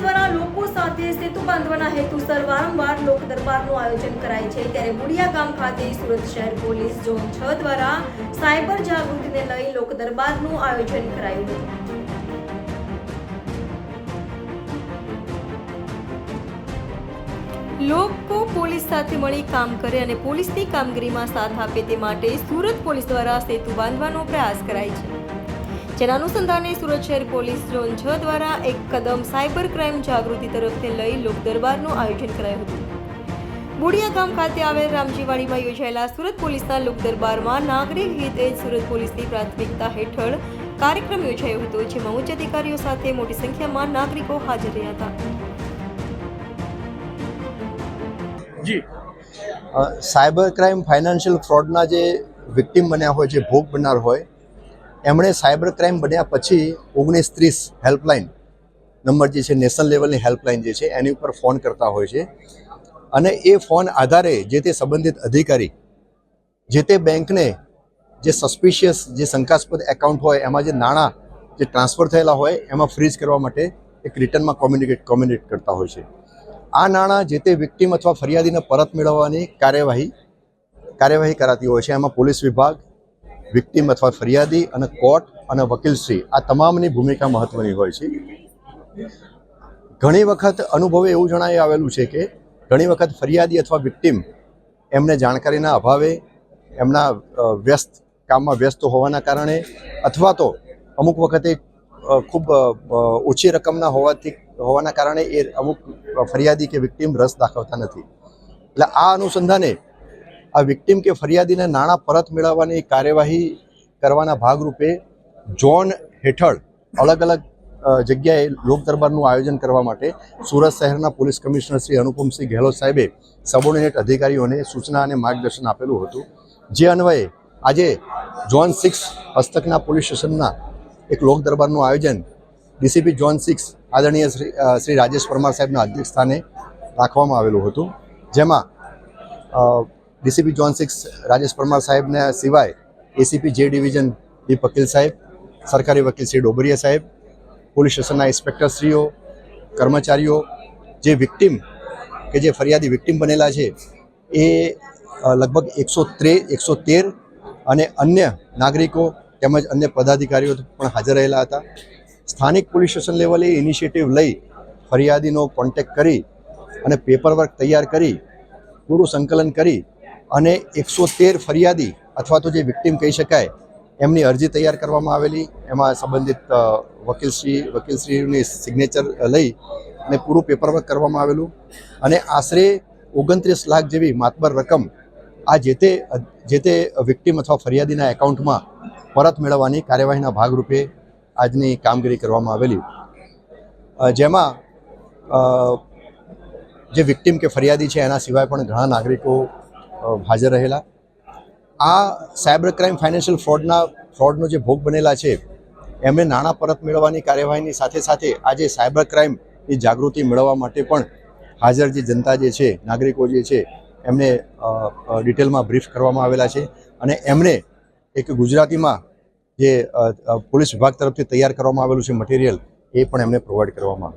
દ્વારા લોકો સાથે સેતુ બાંધવાના હેતુસર વારંવાર લોક દરબારનું આયોજન કરાય છે, ત્યારે બુડિયા ગામ ખાતે સુરત શહેર પોલીસ ઝોન 6 દ્વારા સાયબર જાગૃતિને લઈ લોક દરબારનું આયોજન કરાયું હતું। લોકો પોલીસ સાથે મળી કામ કરે અને પોલીસની કામગીરીમાં સાથ આપે તે માટે સુરત પોલીસ દ્વારા સેતુ બાંધવાનો પ્રયાસ કરાય છે, જેના અનુસંધાને સુરત શહેર પોલીસ ઝોન 6 દ્વારા એક કદમ સાયબર ક્રાઇમ જાગૃતિ તરફને લઈ લોક દરબારનું આયોજન કરાયું હતું। બુડિયા ગામ ખાતે આવેલ રામજીવાડીમાં યોજાયેલા સુરત પોલીસના લોક દરબારમાં નાગરિક હિતે સુરત પોલીસની પ્રાથમિકતા હેઠળ કાર્યક્રમ યોજાયો હતો, જેમાં ઉચ્ચ અધિકારીઓ સાથે મોટી સંખ્યામાં નાગરિકો હાજર રહ્યા હતા। સાયબર ક્રાઇમ ફાઇનાન્શિયલ ફ્રોડના જે વિક્ટિમ બન્યા હોય, જે ભોગ બનનાર હોય, એમણે સાયબર ક્રાઇમ બન્યા પછી 1930 હેલ્પલાઇન નંબર જે છે, નેશનલ લેવલની હેલ્પલાઇન જે છે, એની ઉપર ફોન કરતા હોય છે અને એ ફોન આધારે જે તે સંબંધિત અધિકારી જે તે બેંકને જે સસ્પિશિયસ, જે શંકાસ્પદ એકાઉન્ટ હોય એમાં જે નાણાં જે ટ્રાન્સફર થયેલા હોય એમાં ફ્રીઝ કરવા માટે એક રિટર્નમાં કોમ્યુનિકેટ કરતા હોય છે। આ નાણાં જે તે વિક્ટિમ અથવા ફરિયાદીને પરત મેળવવાની કાર્યવાહી કરાતી હોય છે। એમાં પોલીસ વિભાગ, વિક્ટિમ અથવા ફરિયાદી અને કોર્ટ અને વકીલશ્રી આ તમામની ભૂમિકા મહત્વની હોય છે। ઘણી વખત અનુભવે એવું જણાઈ આવેલું છે કે ઘણી વખત ફરિયાદી અથવા વિક્ટિમ એમને જાણકારીના અભાવે, એમના કામમાં વ્યસ્ત હોવાના કારણે અથવા તો અમુક વખતે ખૂબ ઓછી રકમના હોવાના કારણે એ અમુક ફરિયાદી કે વિક્ટિમ રસ દાખવતા નથી। એટલે આ અનુસંધાને આ વિક્ટિમ કે ફરિયાદીને નાણાં પરત મેળવવાની કાર્યવાહી કરવાના ભાગરૂપે ઝોન હેઠળ અલગ અલગ જગ્યાએ લોક દરબારનું આયોજન કરવા માટે સુરત શહેરના પોલીસ કમિશનર શ્રી અનુપમસિંહ ગેહલોત સાહેબે સબોર્ડિનેટ અધિકારીઓને સૂચના અને માર્ગદર્શન આપેલું હતું, જે અન્વયે આજે ઝોન 6 હસ્તકના પોલીસ સ્ટેશનના એક લોક દરબારનું આયોજન ડીસીપી ઝોન 6 આદરણીય શ્રી રાજેશ પરમાર સાહેબના અધ્યક્ષ સ્થાને રાખવામાં આવેલું હતું, જેમાં ડીસીપી ઝોન 6 રાજેશ પરમાર સાહેબને સિવાય એસીપી જે ડિવિઝન ડી પકીલ સાહેબ, સરકારી વકીલ શ્રી ડોબરિયા સાહેબ, પોલીસ સ્ટેશનના ઇન્સ્પેક્ટરશ્રીઓ, કર્મચારીઓ, જે વિક્ટિમ કે જે ફરિયાદી વિક્ટિમ બનેલા છે એ લગભગ 113 અને અન્ય નાગરિકો તેમજ અન્ય પદાધિકારીઓ પણ હાજર રહેલા હતા। સ્થાનિક પોલીસ સ્ટેશન લેવલે ઇનિશિયેટિવ લઈ ફરિયાદીનો કોન્ટેક્ટ કરી અને પેપરવર્ક તૈયાર કરી પૂરું સંકલન કરી અને 113 ફરિયાદી અથવા તો જે વિક્ટિમ કહી શકાય એમની અરજી તૈયાર કરવામાં આવેલી। એમાં સંબંધિત વકીલશ્રીની સિગ્નેચર લઈ અને પૂરું પેપરવર્ક કરવામાં આવેલું અને આશરે 29 લાખ જેવી માતબર રકમ આ જે તે વિક્ટિમ અથવા ફરિયાદીના એકાઉન્ટમાં પરત મેળવવાની કાર્યવાહીના ભાગરૂપે આજની કામગીરી કરવામાં આવેલી, જેમાં જે વિક્ટિમ કે ફરિયાદી છે એના સિવાય પણ ઘણા નાગરિકો હાજર રહેલા। આ સાયબર ક્રાઇમ ફાઇનાન્શિયલ ફ્રોડનો જે ભોગ બનેલા છે એમને નાણાં પરત મેળવવાની કાર્યવાહીની સાથે સાથે આજે સાયબર ક્રાઇમની જાગૃતિ મેળવવા માટે પણ હાજર જે જનતા જે છે, નાગરિકો જે છે, એમને ડિટેલમાં બ્રીફ કરવામાં આવેલા છે અને એમને એક ગુજરાતીમાં જે પોલીસ વિભાગ તરફથી તૈયાર કરવામાં આવેલું છે મટીરિયલ, એ પણ એમને પ્રોવાઈડ કરવામાં આવેલું।